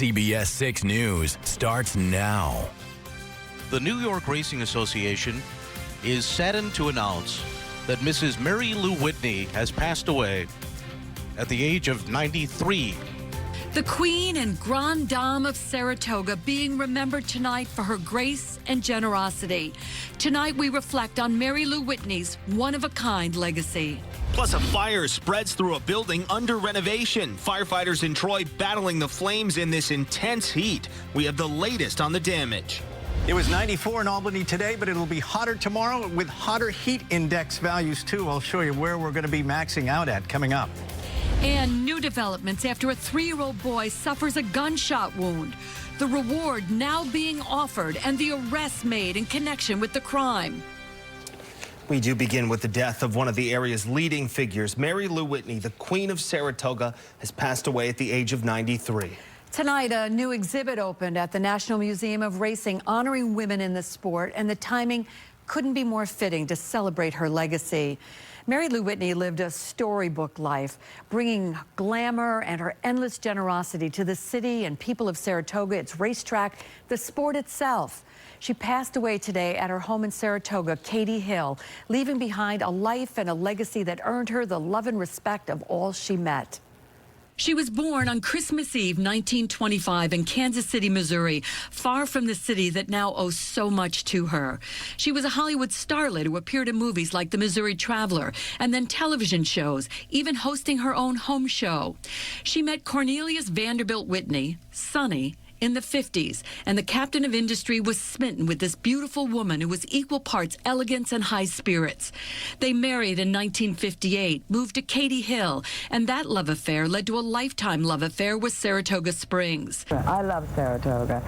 CBS 6 News starts now. The New York Racing Association is saddened to announce that Mrs. Mary Lou Whitney has passed away at the age of 93. The Queen and Grande Dame of Saratoga being remembered tonight for her grace and generosity. Tonight we reflect on Mary Lou Whitney's one-of-a-kind legacy. Plus, a fire spreads through a building under renovation. Firefighters in Troy battling the flames in this intense heat. We have the latest on the damage. It was 94 in Albany today, but it'll be hotter tomorrow with hotter heat index values, too. I'll show you where we're going to be maxing out at coming up. And new developments after a 3-year-old boy suffers a gunshot wound. The reward now being offered and the arrest made in connection with the crime. We do begin with the death of one of the area's leading figures. Mary Lou Whitney, the Queen of Saratoga, has passed away at the age of 93. Tonight, a new exhibit opened at the National Museum of Racing honoring women in the sport, and the timing couldn't be more fitting to celebrate her legacy. Mary Lou Whitney lived a storybook life, bringing glamour and her endless generosity to the city and people of Saratoga, its racetrack, the sport itself. She passed away today at her home in Saratoga, Katy Hill, leaving behind a life and a legacy that earned her the love and respect of all she met. She was born on Christmas Eve, 1925, in Kansas City, Missouri, far from the city that now owes so much to her. She was a Hollywood starlet who appeared in movies like The Missouri Traveler and then television shows, even hosting her own home show. She met Cornelius Vanderbilt Whitney, Sonny, in the 50s, and the captain of industry was smitten with this beautiful woman who was equal parts elegance and high spirits. They married in 1958, moved to Katy Hill, and that love affair led to a lifetime love affair with Saratoga Springs. I love Saratoga,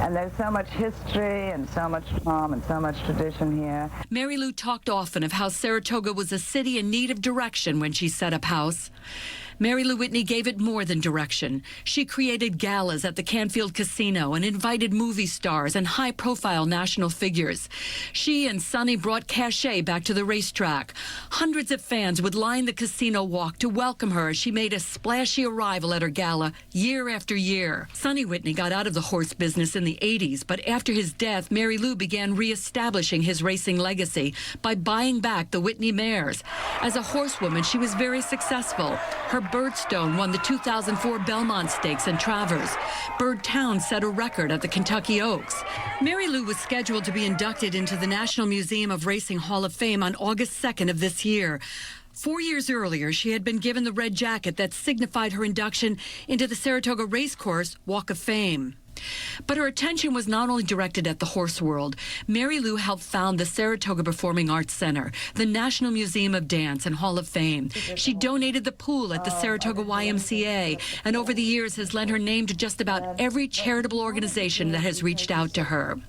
and there's so much history and so much charm and so much tradition here. Mary Lou talked often of how Saratoga was a city in need of direction when she set up house. Mary Lou Whitney gave it more than direction. She created galas at the Canfield Casino and invited movie stars and high-profile national figures. She and Sonny brought cachet back to the racetrack. Hundreds of fans would line the casino walk to welcome her as she made a splashy arrival at her gala year after year. Sonny Whitney got out of the horse business in the 80s, but after his death, Mary Lou began reestablishing his racing legacy by buying back the Whitney mares. As a horsewoman, she was very successful. Her Birdstone won the 2004 Belmont Stakes in Travers. Birdtown set a record at the Kentucky Oaks. Mary Lou was scheduled to be inducted into the National Museum of Racing Hall of Fame on August 2nd of this year. 4 years earlier, she had been given the red jacket that signified her induction into the Saratoga Racecourse Walk of Fame. But her attention was not only directed at the horse world. Mary Lou helped found the Saratoga Performing Arts Center, the National Museum of Dance and Hall of Fame. She donated the pool at the Saratoga YMCA, and over the years has lent her name to just about every charitable organization that has reached out to her.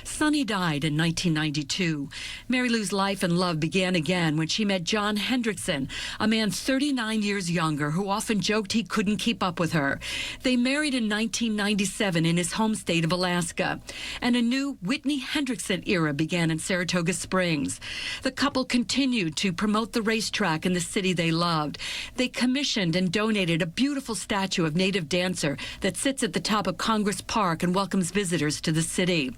Sonny died in 1992. Mary Lou's life and love began again when she met John Hendrickson, a man 39 years younger who often joked he couldn't keep up with her. They married in 1997 in his home state of Alaska, and a new Whitney Hendrickson era began in Saratoga Springs. The couple continued to promote the racetrack in the city they loved. They commissioned and donated a beautiful statue of native dancer that sits at the top of Congress Park and welcomes visitors to the city.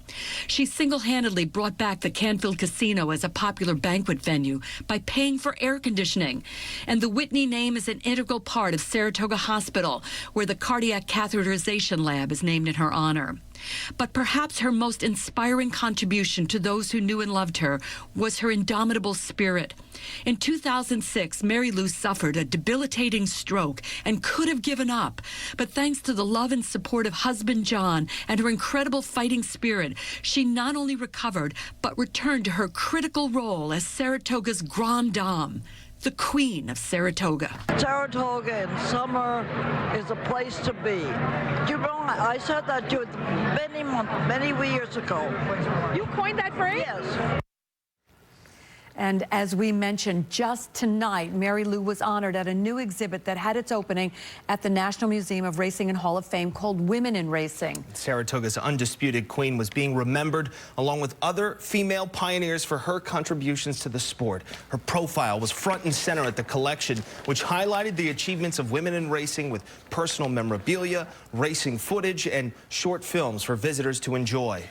She single-handedly brought back the Canfield Casino as a popular banquet venue by paying for air conditioning. And the Whitney name is an integral part of Saratoga Hospital, where the cardiac catheterization lab is named in her honor. But perhaps her most inspiring contribution to those who knew and loved her was her indomitable spirit. In 2006, Mary Lou suffered a debilitating stroke and could have given up. But thanks to the love and support of husband John and her incredible fighting spirit, she not only recovered, but returned to her critical role as Saratoga's Grande Dame, the Queen of Saratoga. Saratoga in summer is a place to be. You know, I said that to you many years ago. You coined that phrase? Yes. And as we mentioned, just tonight, Mary Lou was honored at a new exhibit that had its opening at the National Museum of Racing and Hall of Fame called Women in Racing. Saratoga's undisputed queen was being remembered along with other female pioneers for her contributions to the sport. Her profile was front and center at the collection, which highlighted the achievements of women in racing with personal memorabilia, racing footage, and short films for visitors to enjoy.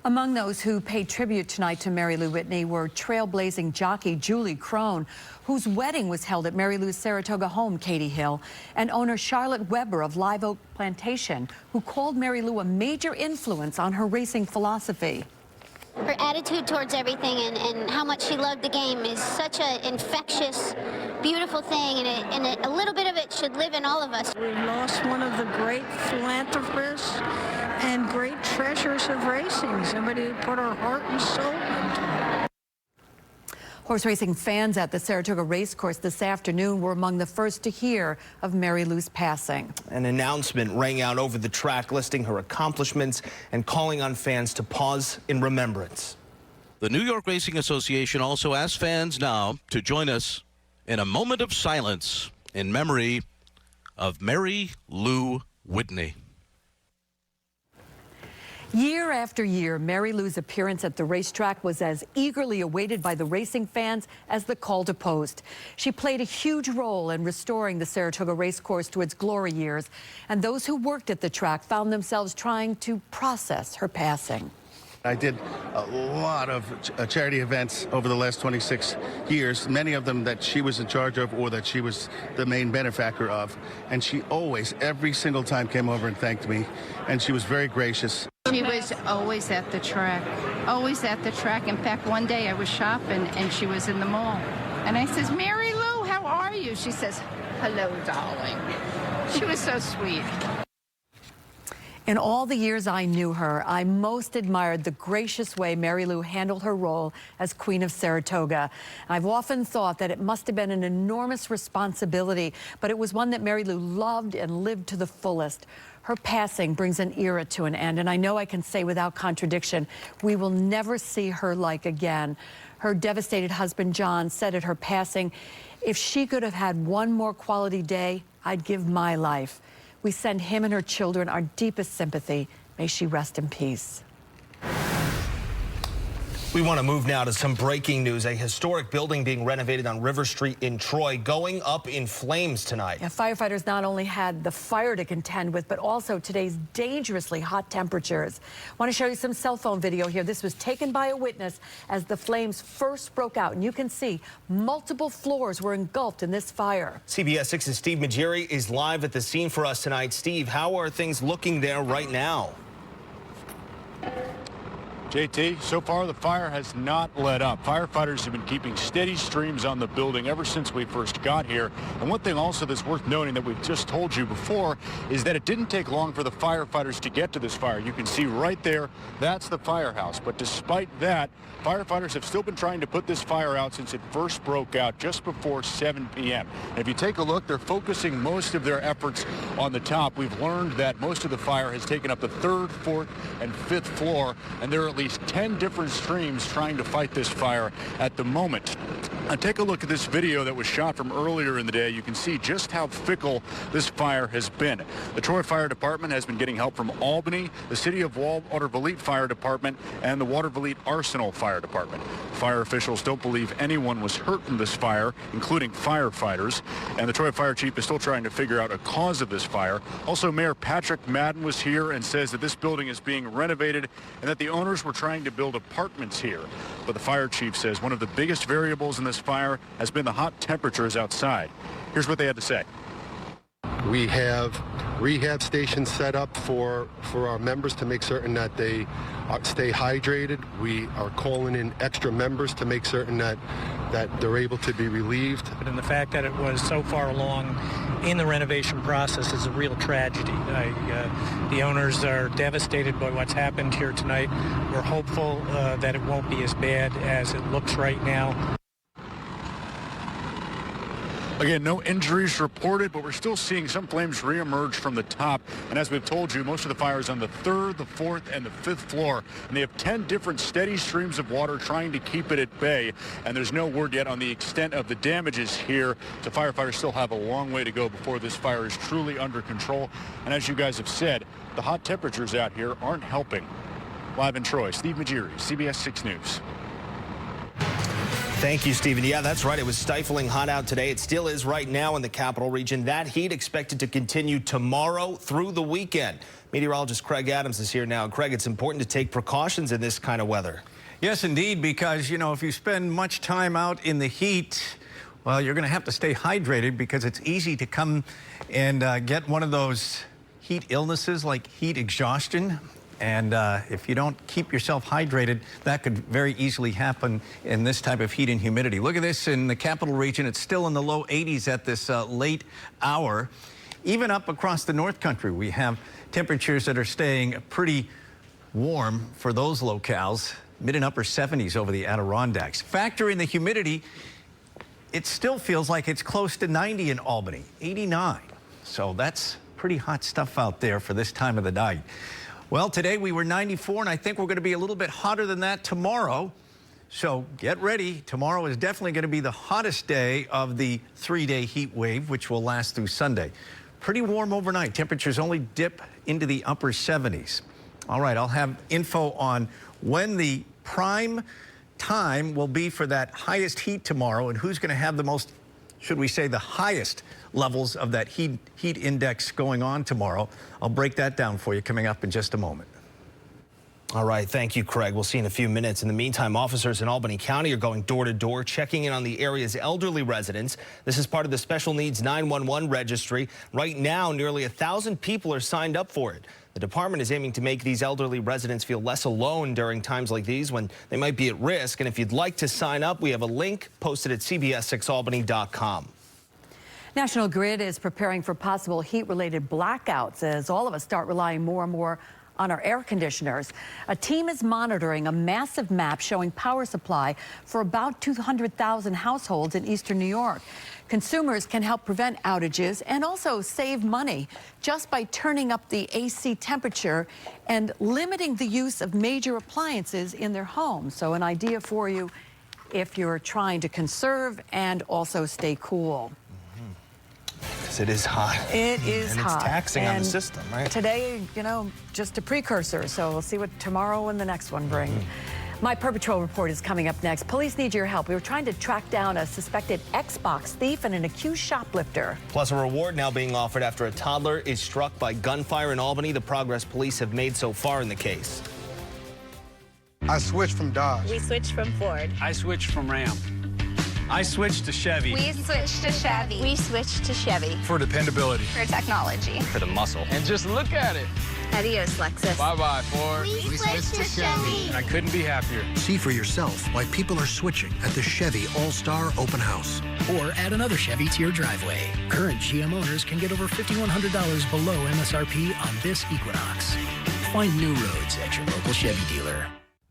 Among those who paid tribute tonight to Mary Lou Whitney were trailblazing jockey Julie Crone, whose wedding was held at Mary Lou's Saratoga home, Katy Hill, and owner Charlotte Weber of Live Oak Plantation, who called Mary Lou a major influence on her racing philosophy. Her attitude towards everything and how much she loved the game is such an infectious, beautiful thing, and a little bit of it should live in all of us. We lost one of the great philanthropists and great treasures of racing, somebody who put her heart and soul into it. Horse racing fans at the Saratoga Racecourse this afternoon were among the first to hear of Mary Lou's passing. An announcement rang out over the track listing her accomplishments and calling on fans to pause in remembrance. The New York Racing Association also asks fans now to join us in a moment of silence in memory of Mary Lou Whitney. Year after year, Mary Lou's appearance at the racetrack was as eagerly awaited by the racing fans as the call to post. She played a huge role in restoring the Saratoga Racecourse to its glory years, and those who worked at the track found themselves trying to process her passing. I did a lot of charity events over the last 26 years, many of them that she was in charge of or that she was the main benefactor of. And she always, every single time, came over and thanked me. And she was very gracious. She was always at the track, always at the track. In fact, one day I was shopping and she was in the mall. And I says, Mary Lou, how are you? She says, hello, darling. She was so sweet. In all the years I knew her, I most admired the gracious way Mary Lou handled her role as Queen of Saratoga. I've often thought that it must have been an enormous responsibility, but it was one that Mary Lou loved and lived to the fullest. Her passing brings an era to an end, and I know I can say without contradiction, we will never see her like again. Her devastated husband, John, said at her passing, if she could have had one more quality day, I'd give my life. We send him and her children our deepest sympathy. May she rest in peace. We want to move now to some breaking news. A historic building being renovated on River Street in Troy going up in flames tonight. Yeah, firefighters not only had the fire to contend with, but also today's dangerously hot temperatures. I want to show you some cell phone video here. This was taken by a witness as the flames first broke out. And you can see multiple floors were engulfed in this fire. CBS 6's Steve Majiri is live at the scene for us tonight. Steve, how are things looking there right now? JT, so far the fire has not let up. Firefighters have been keeping steady streams on the building ever since we first got here. And one thing also that's worth noting that we've just told you before is that it didn't take long for the firefighters to get to this fire. You can see right there, that's the firehouse. But despite that, firefighters have still been trying to put this fire out since it first broke out just before 7 p.m. And if you take a look, they're focusing most of their efforts on the top. We've learned that most of the fire has taken up the 3rd, 4th, and 5th floor, and there are at least 10 different streams trying to fight this fire at the moment. Now take a look at this video that was shot from earlier in the day. You can see just how fickle this fire has been. The Troy Fire Department has been getting help from Albany, the City of Watervliet Fire Department, and the Watervliet Arsenal Fire Department. Fire officials don't believe anyone was hurt in this fire, including firefighters, and the Troy Fire Chief is still trying to figure out a cause of this fire. Also, Mayor Patrick Madden was here and says that this building is being renovated and that the owners were trying to build apartments here. But the fire chief says one of the biggest variables in this fire has been the hot temperatures outside. Here's what they had to say. We have rehab stations set up for our members to make certain that they stay hydrated. We are calling in extra members to make certain that they're able to be relieved. And the fact that it was so far along in the renovation process is a real tragedy. The owners are devastated by what's happened here tonight. We're hopeful that it won't be as bad as it looks right now. Again, no injuries reported, but we're still seeing some flames reemerge from the top. And as we've told you, most of the fire is on the 3rd, the 4th, and the 5th floor. And they have 10 different steady streams of water trying to keep it at bay. And there's no word yet on the extent of the damages here. So firefighters still have a long way to go before this fire is truly under control. And as you guys have said, the hot temperatures out here aren't helping. Live in Troy, Steve Magiri, CBS 6 News. Thank you, Stephen. Yeah, that's right. It was stifling hot out today. It still is right now in the capital region. That heat expected to continue tomorrow through the weekend. Meteorologist Craig Adams is here now. Craig, it's important to take precautions in this kind of weather. Yes, indeed, because, you know, if you spend much time out in the heat, well, you're going to have to stay hydrated because it's easy to come and get one of those heat illnesses like heat exhaustion. And if you don't keep yourself hydrated, that could very easily happen in this type of heat and humidity. Look at this in the capital region. It's still in the low 80s at this late hour. Even up across the North Country, we have temperatures that are staying pretty warm for those locales, mid and upper 70s over the Adirondacks. Factor in the humidity, it still feels like it's close to 90 in Albany, 89. So that's pretty hot stuff out there for this time of the night. Well, today we were 94, and I think we're going to be a little bit hotter than that tomorrow. So get ready. Tomorrow is definitely going to be the hottest day of the 3-day heat wave, which will last through Sunday. Pretty warm overnight. Temperatures only dip into the upper 70s. All right, I'll have info on when the prime time will be for that highest heat tomorrow and who's going to have the most, should we say, the highest levels of that heat index going on tomorrow. I'll break that down for you coming up in just a moment. All right, thank you, Craig. We'll see you in a few minutes. In the meantime, officers in Albany County are going door to door, checking in on the area's elderly residents. This is part of the Special Needs 911 registry. Right now, nearly 1,000 people are signed up for it. The department is aiming to make these elderly residents feel less alone during times like these when they might be at risk. And if you'd like to sign up, we have a link posted at cbs6albany.com. National Grid is preparing for possible heat-related blackouts as all of us start relying more and more on our air conditioners. A team is monitoring a massive map showing power supply for about 200,000 households in eastern New York. Consumers can help prevent outages and also save money just by turning up the AC temperature and limiting the use of major appliances in their homes. So an idea for you if you're trying to conserve and also stay cool. Because it is hot. It is and hot. It's taxing on the system, right? Today, you know, just a precursor. So we'll see what tomorrow and the next one bring. My Paw Patrol report is coming up next. Police need your help. We were trying to track down a suspected Xbox thief and an accused shoplifter. Plus a reward now being offered after a toddler is struck by gunfire in Albany. The progress police have made so far in the case. I switched from Dodge. We switched from Ford. I switched from Ram. I switched to Chevy. We switched to Chevy. We switched to Chevy. For dependability. For technology. For the muscle. And just look at it. Adios, Lexus. Bye-bye, Ford. We switched to Chevy. I couldn't be happier. See for yourself why people are switching at the Chevy All-Star Open House. Or add another Chevy to your driveway. Current GM owners can get over $5,100 below MSRP on this Equinox. Find new roads at your local Chevy dealer.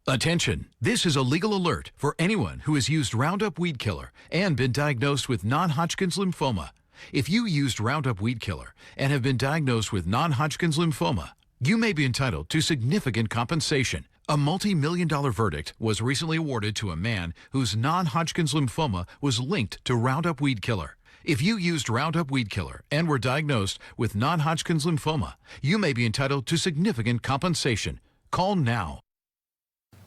Attention, this is a legal alert for anyone who has used Roundup Weed Killer and been diagnosed with non-Hodgkin's lymphoma. If you used Roundup Weed Killer and have been diagnosed with non-Hodgkin's lymphoma, you may be entitled to significant compensation. A multi-million-dollar verdict was recently awarded to a man whose non-Hodgkin's lymphoma was linked to Roundup Weed Killer. If you used Roundup Weed Killer and were diagnosed with non-Hodgkin's lymphoma, you may be entitled to significant compensation. Call now.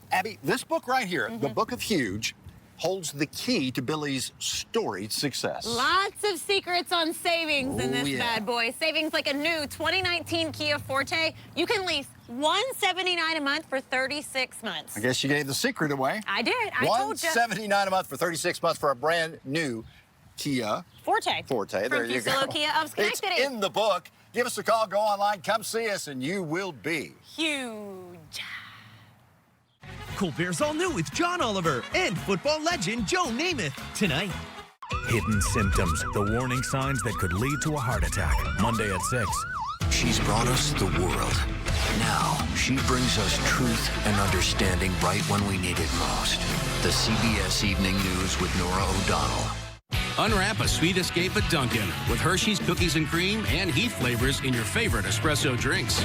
Abby, this book right here, The Book of Huge, holds the key to Billy's storied success. Lots of secrets on savings in this bad boy. Savings like a new 2019 Kia Forte. You can lease $179 a month for 36 months. I guess you gave the secret away. I did. I told you. $179 a month for 36 months for a brand new Kia Forte. There you go. From Kia of Schenectady. It's in the book. Give us a call, go online, come see us, and you will be huge. Cold Bear's all new with John Oliver and football legend Joe Namath tonight. Hidden symptoms, the warning signs that could lead to a heart attack. Monday at 6. She's brought us the world. Now, she brings us truth and understanding right when we need it most. The CBS Evening News with Nora O'Donnell. Unwrap a sweet escape at Dunkin' with Hershey's Cookies and Cream and Heath flavors in your favorite espresso drinks.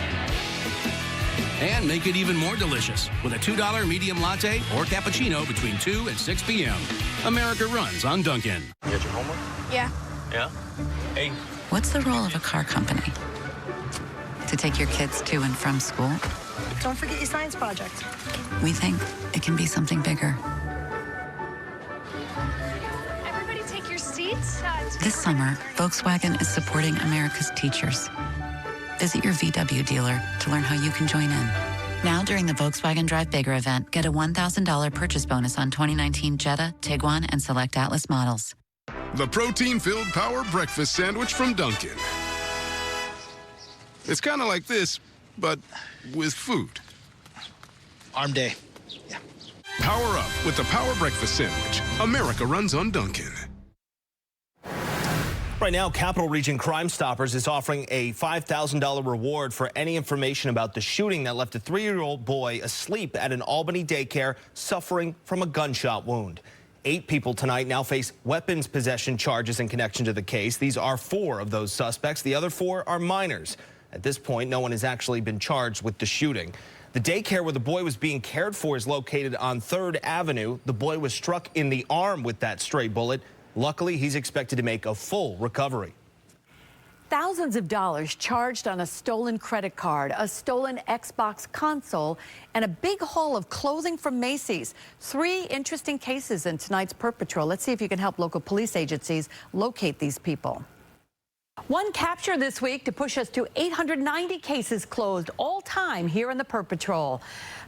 And make it even more delicious with a $2 medium latte or cappuccino between 2 and 6 p.m. America runs on Dunkin'. You got your homework? Yeah. Yeah? Hey. What's the role of a car company? To take your kids to and from school? Don't forget your science project. We think it can be something bigger. Everybody take your seats. This summer, Volkswagen is supporting America's teachers. Visit your VW dealer to learn how you can join in. Now during the Volkswagen Drive Bigger event, get a $1,000 purchase bonus on 2019 Jetta, Tiguan, and select Atlas models. The protein-filled power breakfast sandwich from Dunkin'. It's kind of like this, but with food. Arm day. Yeah. Power up with the Power Breakfast Sandwich. America runs on Dunkin'. Right now, Capital Region Crime Stoppers is offering a $5,000 reward for any information about the shooting that left a 3-year-old boy asleep at an Albany daycare suffering from a gunshot wound. 8 people tonight now face weapons possession charges in connection to the case. These are 4 of those suspects. The other 4 are minors. At this point, no one has actually been charged with the shooting. The daycare where the boy was being cared for is located on 3rd Avenue. The boy was struck in the arm with that stray bullet. Luckily, he's expected to make a full recovery. Thousands of dollars charged on a stolen credit card, a stolen Xbox console, and a big haul of clothing from Macy's. 3 interesting cases in tonight's Perp Patrol. Let's see if you can help local police agencies locate these people. One capture this week to push us to 890 cases closed all time here in the Perp Patrol.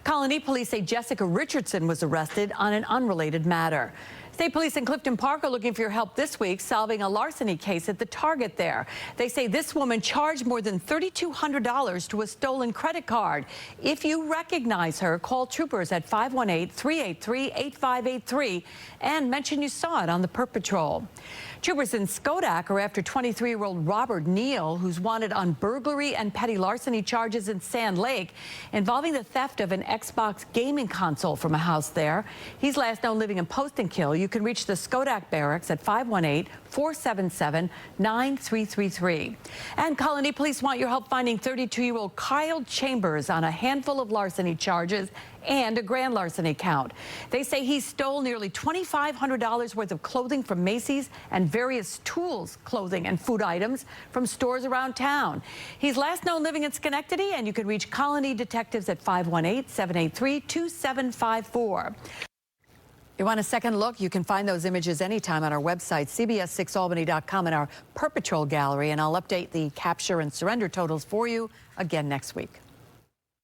Colony police say Jessica Richardson was arrested on an unrelated matter. State police in Clifton Park are looking for your help this week solving a larceny case at the Target there. They say this woman charged more than $3,200 to a stolen credit card. If you recognize her, call troopers at 518-383-8583 and mention you saw it on the Perp Patrol. Troopers in Skodak are after 23-year-old Robert Neal, who's wanted on burglary and petty larceny charges in Sand Lake involving the theft of an Xbox gaming console from a house there. He's last known living in Post and Kill. You can reach the Skodak barracks at 518-477-9333. And Colony police want your help finding 32-year-old Kyle Chambers on a handful of larceny charges and a grand larceny count. They say he stole nearly $2,500 worth of clothing from Macy's and various tools, clothing, and food items from stores around town. He's last known living in Schenectady, and you can reach Colony detectives at 518-783-2754. You want a second look? You can find those images anytime on our website, cbs6albany.com, in our Perp Patrol gallery, and I'll update the capture and surrender totals for you again next week.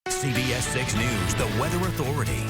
CBS 6 News, the Weather Authority.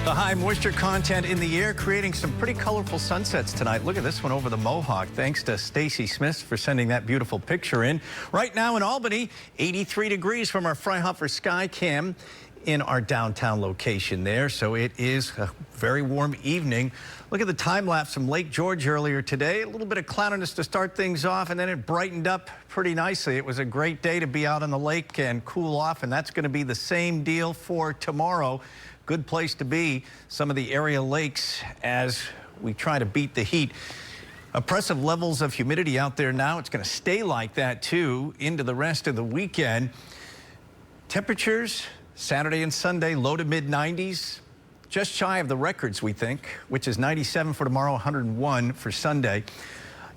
The high moisture content in the air creating some pretty colorful sunsets tonight. Look at this one over the Mohawk. Thanks to Stacy Smith for sending that beautiful picture in. Right now in Albany, 83 degrees from our Freihopper Sky Cam in our downtown location there. So it is a very warm evening. Look at the time lapse from Lake George earlier today. A little bit of cloudiness to start things off, and then it brightened up pretty nicely. It was a great day to be out on the lake and cool off, and that's going to be the same deal for tomorrow. Good place to be, some of the area lakes, as we try to beat the heat. Oppressive levels of humidity out there now. It's going to stay like that, too, into the rest of the weekend. Temperatures Saturday and Sunday, low to mid-90s. Just shy of the records, we think, which is 97 for tomorrow, 101 for Sunday.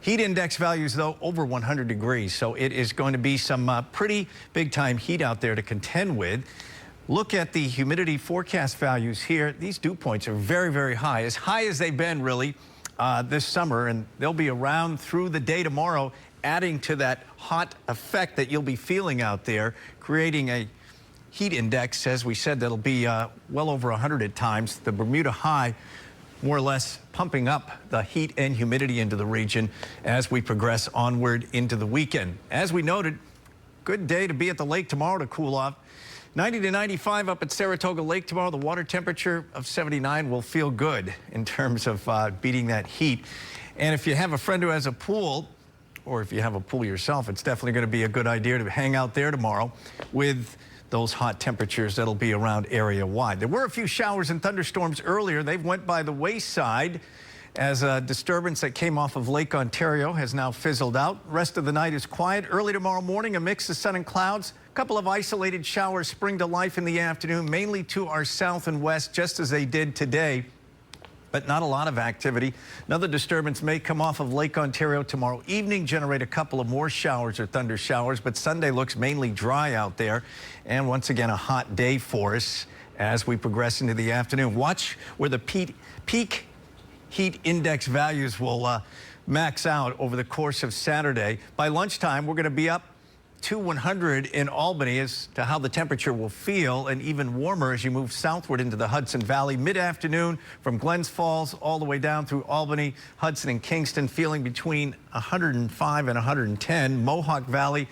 Heat index values, though, over 100 degrees. So it is going to be some pretty big-time heat out there to contend with. Look at the humidity forecast values here. These dew points are very, very high as they've been, really, this summer. And they'll be around through the day tomorrow, adding to that hot effect that you'll be feeling out there, creating a heat index, as we said, that'll be well over 100 at times. The Bermuda high more or less pumping up the heat and humidity into the region as we progress onward into the weekend. As we noted, good day to be at the lake tomorrow to cool off. 90 to 95 up at Saratoga Lake tomorrow. The water temperature of 79 will feel good in terms of beating that heat. And if you have a friend who has a pool, or if you have a pool yourself, it's definitely going to be a good idea to hang out there tomorrow with those hot temperatures that'll be around area wide. There were a few showers and thunderstorms earlier. They've went by the wayside. as a disturbance that came off of Lake Ontario has now fizzled out. Rest of the night is quiet. Early tomorrow morning, a mix of sun and clouds. A couple of isolated showers spring to life in the afternoon, mainly to our south and west, just as they did today. But not a lot of activity. Another disturbance may come off of Lake Ontario tomorrow evening, generate a couple of more showers or thunder showers, but Sunday looks mainly dry out there. And once again, a hot day for us as we progress into the afternoon. Watch where the peak heat index values will max out over the course of Saturday. By lunchtime, we're going to be up to 100 in Albany as to how the temperature will feel, and even warmer as you move southward into the Hudson Valley. Mid-afternoon from Glens Falls all the way down through Albany, Hudson, and Kingston, feeling between 105 and 110. Mohawk Valley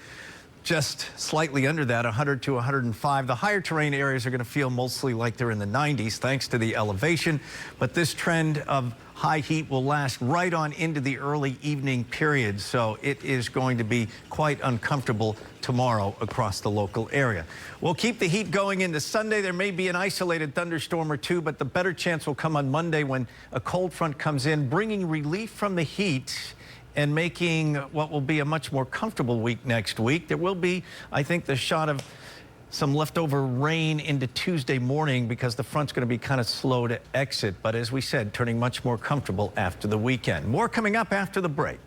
just slightly under that, 100 to 105. The higher terrain areas are going to feel mostly like they're in the 90s thanks to the elevation, but this trend of high heat will last right on into the early evening period, so it is going to be quite uncomfortable tomorrow across the local area. We'll keep the heat going into Sunday. There may be an isolated thunderstorm or two, but the better chance will come on Monday when a cold front comes in, bringing relief from the heat and making what will be a much more comfortable week next week. There will be, I think, the shot of some leftover rain into Tuesday morning because the front's going to be kind of slow to exit. But as we said, turning much more comfortable after the weekend. More coming up after the break.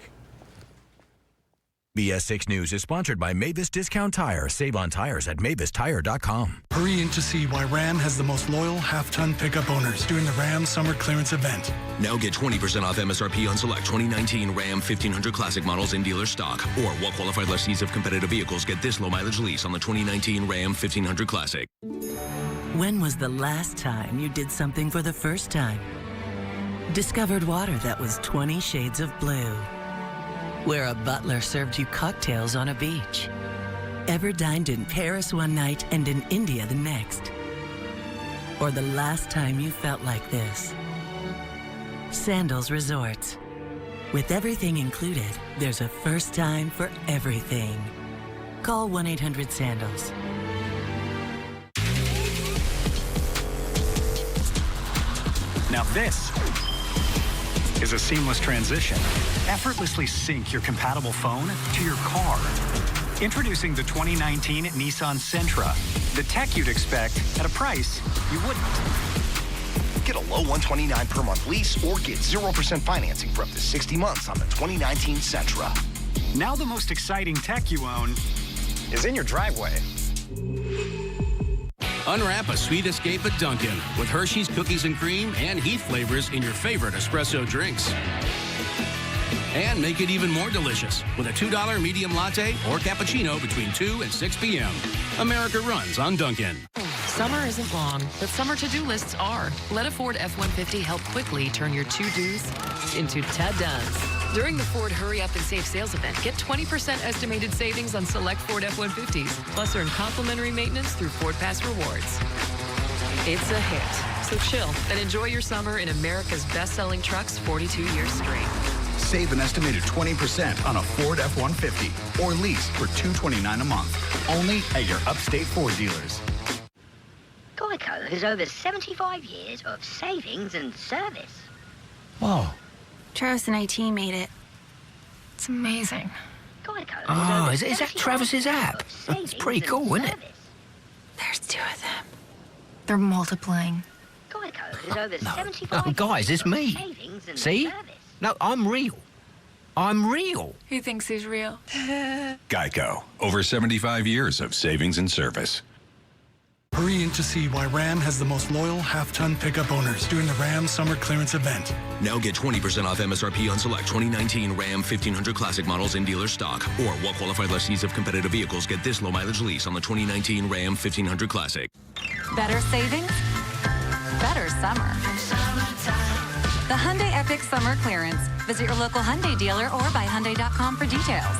CBS 6 News is sponsored by Mavis Discount Tire. Save on tires at MavisTire.com. Hurry in to see why Ram has the most loyal half-ton pickup owners during the Ram Summer Clearance Event. Now get 20% off MSRP on select 2019 Ram 1500 Classic models in dealer stock. Or while qualified lessees of competitive vehicles get this low mileage lease on the 2019 Ram 1500 Classic. When was the last time you did something for the first time? Discovered water that was 20 shades of blue. Where a butler served you cocktails on a beach. Ever dined in Paris one night and in India the next? Or the last time you felt like this? Sandals Resorts. With everything included, there's a first time for everything. Call 1-800-SANDALS. Now this is a seamless transition. Effortlessly sync your compatible phone to your car. Introducing the 2019 Nissan Sentra. The tech you'd expect at a price you wouldn't. Get a low $129 per month lease or get 0% financing for up to 60 months on the 2019 Sentra. Now the most exciting tech you own is in your driveway. Unwrap a sweet escape at Dunkin' with Hershey's Cookies and Cream and Heath flavors in your favorite espresso drinks. And make it even more delicious with a $2 medium latte or cappuccino between 2 and 6 p.m. America runs on Dunkin'. Summer isn't long, but summer to-do lists are. Let a Ford F-150 help quickly turn your to-dos into ta-das. During the Ford Hurry Up and Save sales event, get 20% estimated savings on select Ford F-150s, plus earn complimentary maintenance through Ford Pass Rewards. It's a hit, so chill and enjoy your summer in America's best-selling trucks 42 years straight. Save an estimated 20% on a Ford F-150 or lease for $229 a month. Only at your upstate Ford dealers. Geico has over 75 years of savings and service. Whoa. Travis and AT made it. It's amazing. Geico Oh, is that Travis's app? That's pretty cool, isn't it? There's two of them. They're multiplying. Geico has over 75 years Guys, it's me. savings and See? service. No, I'm real. I'm real. He thinks he's real. Geico. Over 75 years of savings and service. Hurry in to see why Ram has the most loyal half-ton pickup owners during the Ram Summer Clearance Event. Now get 20% off MSRP on select 2019 Ram 1500 Classic models in dealer stock. Or while qualified lessees of competitive vehicles get this low mileage lease on the 2019 Ram 1500 Classic. Better savings, better summer. The Hyundai Epic Summer Clearance. Visit your local Hyundai dealer or buy Hyundai.com for details.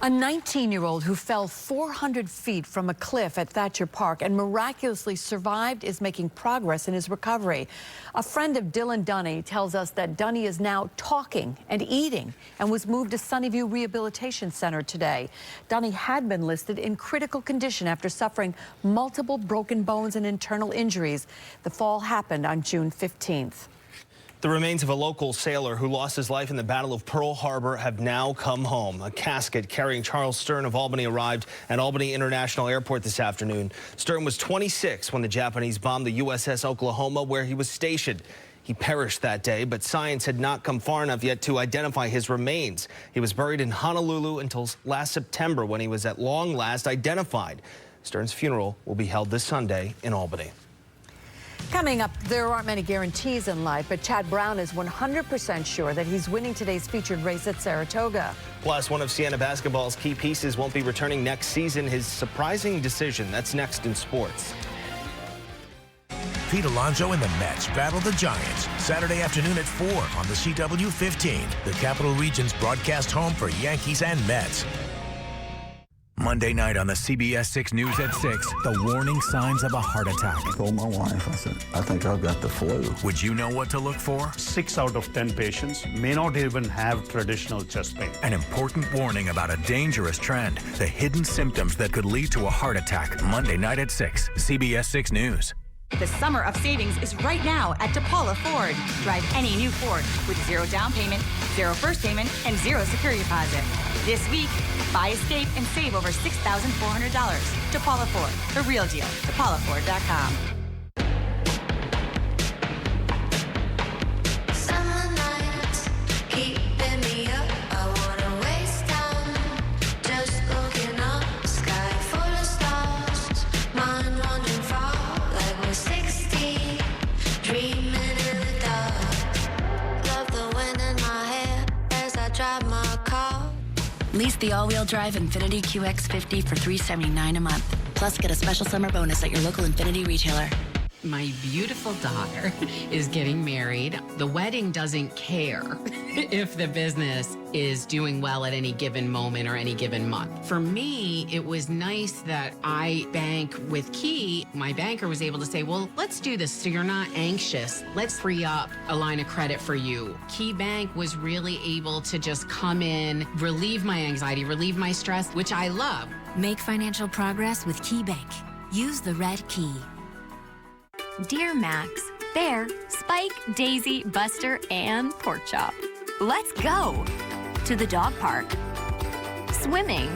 A 19-year-old who fell 400 feet from a cliff at Thatcher Park and miraculously survived is making progress in his recovery. A friend of Dylan Dunny tells us that Dunny is now talking and eating and was moved to Sunnyview Rehabilitation Center today. Dunny had been listed in critical condition after suffering multiple broken bones and internal injuries. The fall happened on June 15th. The remains of a local sailor who lost his life in the Battle of Pearl Harbor have now come home. A casket carrying Charles Stern of Albany arrived at Albany International Airport this afternoon. Stern was 26 when the Japanese bombed the USS Oklahoma, where he was stationed. He perished that day, but science had not come far enough yet to identify his remains. He was buried in Honolulu until last September, when he was at long last identified. Stern's funeral will be held this Sunday in Albany. Coming up, there aren't many guarantees in life, but Chad Brown is 100% sure that he's winning today's featured race at Saratoga. Plus, one of Siena basketball's key pieces won't be returning next season. His surprising decision. That's next in sports. Pete Alonso and the Mets battle the Giants Saturday afternoon at 4 on the CW15, the Capital Region's broadcast home for Yankees and Mets. Monday night on the CBS 6 News at 6, the warning signs of a heart attack. I told my wife, I said, I think I've got the flu. Would you know what to look for? 6 out of 10 patients may not even have traditional chest pain. An important warning about a dangerous trend, the hidden symptoms that could lead to a heart attack. Monday night at 6, CBS 6 News. The summer of savings is right now at DePaula Ford. Drive any new Ford with 0 down payment, 0 first payment, and 0 security deposit. This week, buy Escape and save over $6,400. DePaula Ford, the real deal. DePaulaFord.com. Lease the all-wheel drive Infiniti QX50 for $379 a month. Plus, get a special summer bonus at your local Infiniti retailer. My beautiful daughter is getting married. The wedding doesn't care if the business is doing well at any given moment or any given month. For me, it was nice that I bank with Key. My banker was able to say, well, let's do this so you're not anxious. Let's free up a line of credit for you. Key Bank was really able to just come in, relieve my anxiety, relieve my stress, which I love. Make financial progress with Key Bank. Use the red key. Dear Max, Bear, Spike, Daisy, Buster, and Porkchop. Let's go to the dog park, swimming,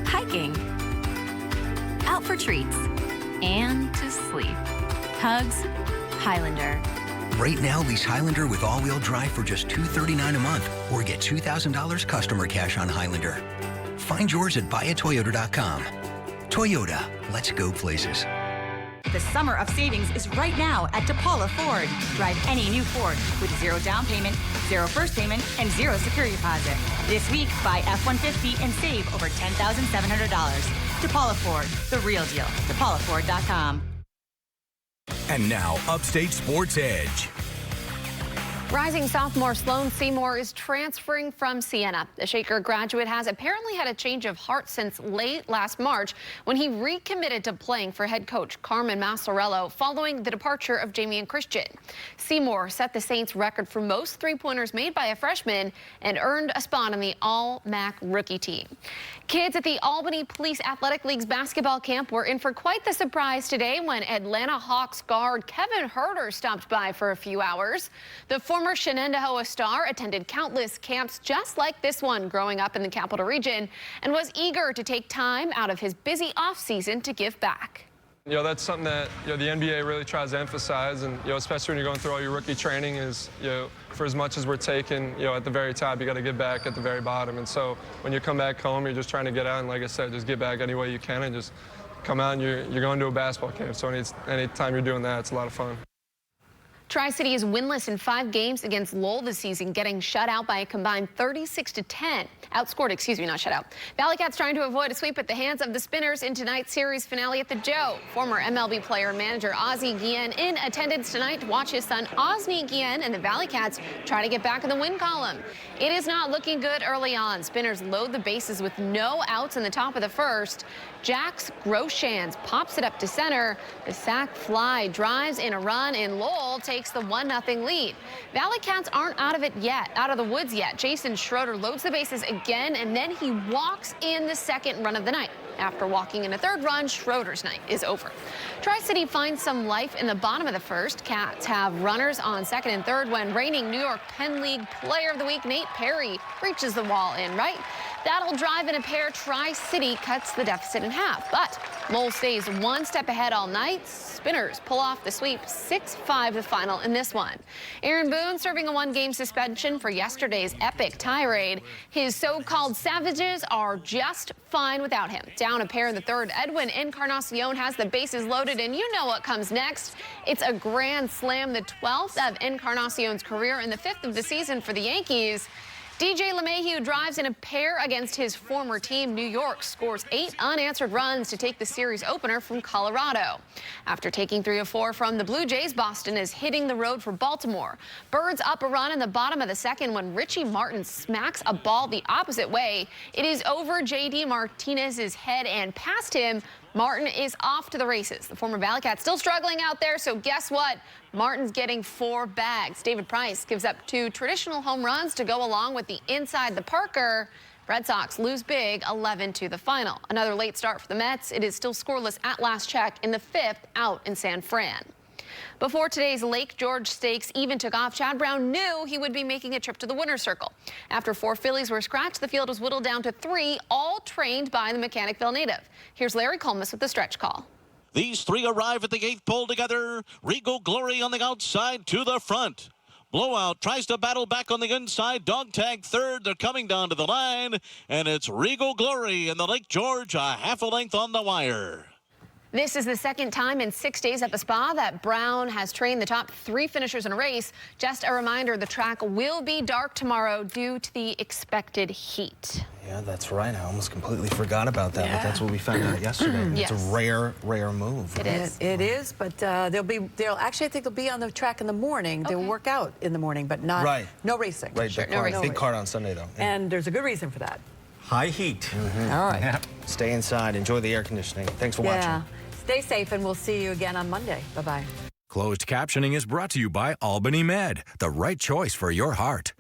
hiking, out for treats, and to sleep. Hugs, Highlander. Right now, lease Highlander with all-wheel drive for just $239 a month, or get $2,000 customer cash on Highlander. Find yours at buyatoyota.com. Toyota, let's go places. The summer of savings is right now at DePaula Ford. Drive any new Ford with 0 down payment, 0 first payment, and 0 security deposit. This week, buy F-150 and save over $10,700. DePaula Ford, the real deal. DePaulaFord.com. And now, Upstate Sports Edge. Rising sophomore Sloan Seymour is transferring from Siena. The Shaker graduate has apparently had a change of heart since late last March when he recommitted to playing for head coach Carmen Massarello following the departure of Jamie Christian. Seymour set the Saints record for most three-pointers made by a freshman and earned a spot on the All-MAC rookie team. Kids at the Albany Police Athletic League's basketball camp were in for quite the surprise today when Atlanta Hawks guard Kevin Huerter stopped by for a few hours. The former Shenandoah star attended countless camps just like this one growing up in the Capital Region and was eager to take time out of his busy offseason to give back. You know, that's something that, you know, the NBA really tries to emphasize, and, you know, especially when you're going through all your rookie training is, you know, for as much as we're taking, you know, at the very top, you got to get back at the very bottom. And so when you come back home, you're just trying to get out, and like I said, just get back any way you can and just come out, and you're going to a basketball camp. So any time you're doing that, it's a lot of fun. Tri-City is winless in 5 games against Lowell this season, getting shut out by a combined 36-10. Outscored, excuse me, not shut out. Valley Cats trying to avoid a sweep at the hands of the Spinners in tonight's series finale at the Joe. Former MLB player and manager Ozzie Guillen in attendance tonight to watch his son Osni Guillen and the Valley Cats try to get back in the win column. It is not looking good early on. Spinners load the bases with no outs in the top of the first. Jax Groshans pops it up to center. The sac fly drives in a run, and Lowell takes takes the 1-0 lead. Valley Cats aren't out of the woods yet. Jason Schroeder loads the bases again, and then he walks in the second run of the night. After walking in a third run, Schroeder's night is over. Tri-City finds some life in the bottom of the first. Cats have runners on second and third when reigning New York Penn League Player of the Week Nate Perry reaches the wall in right. That'll drive in a pair. Tri-City cuts the deficit in half, but Lowell stays one step ahead all night. Spinners pull off the sweep, 6-5 the final in this one. Aaron Boone serving a 1-game suspension for yesterday's epic tirade. His so-called savages are just fine without him. Down a pair in the third, Edwin Encarnacion has the bases loaded, and you know what comes next. It's a grand slam, the 12th of Encarnacion's career and the 5th of the season for the Yankees. DJ LeMahieu drives in a pair against his former team. New York scores 8 unanswered runs to take the series opener from Colorado. After taking 3 of 4 from the Blue Jays, Boston is hitting the road for Baltimore. Birds up a run in the bottom of the second when Richie Martin smacks a ball the opposite way. It is over J.D. Martinez's head and past him. Martin is off to the races. The former Valley Cat still struggling out there, so guess what? Martin's getting 4 bags. David Price gives up 2 traditional home runs to go along with the inside the Parker. Red Sox lose big 11-2 the final. Another late start for the Mets. It is still scoreless at last check in the 5th out in San Fran. Before today's Lake George Stakes even took off, Chad Brown knew he would be making a trip to the winner's circle. After 4 fillies were scratched, the field was whittled down to 3, all trained by the Mechanicville native. Here's Larry Colmus with the stretch call. These 3 arrive at the 8th pole together. Regal Glory on the outside to the front. Blowout tries to battle back on the inside. Dog tag third. They're coming down to the line. And it's Regal Glory and the Lake George a half a length on the wire. This is the second time in 6 days at the spa that Brown has trained the top 3 finishers in a race. Just a reminder, the track will be dark tomorrow due to the expected heat. Yeah, that's right. I almost completely forgot about that, but that's what we found out yesterday. Yes. It's a rare move. It is. It is, but they'll actually, I think they'll be on the track in the morning. They'll work out in the morning, but not no racing. Right, big card on Sunday, though. Yeah. And there's a good reason for that. High heat. All right. Yeah. Stay inside. Enjoy the air conditioning. Thanks for watching. Stay safe, and we'll see you again on Monday. Bye-bye. Closed captioning is brought to you by Albany Med, the right choice for your heart.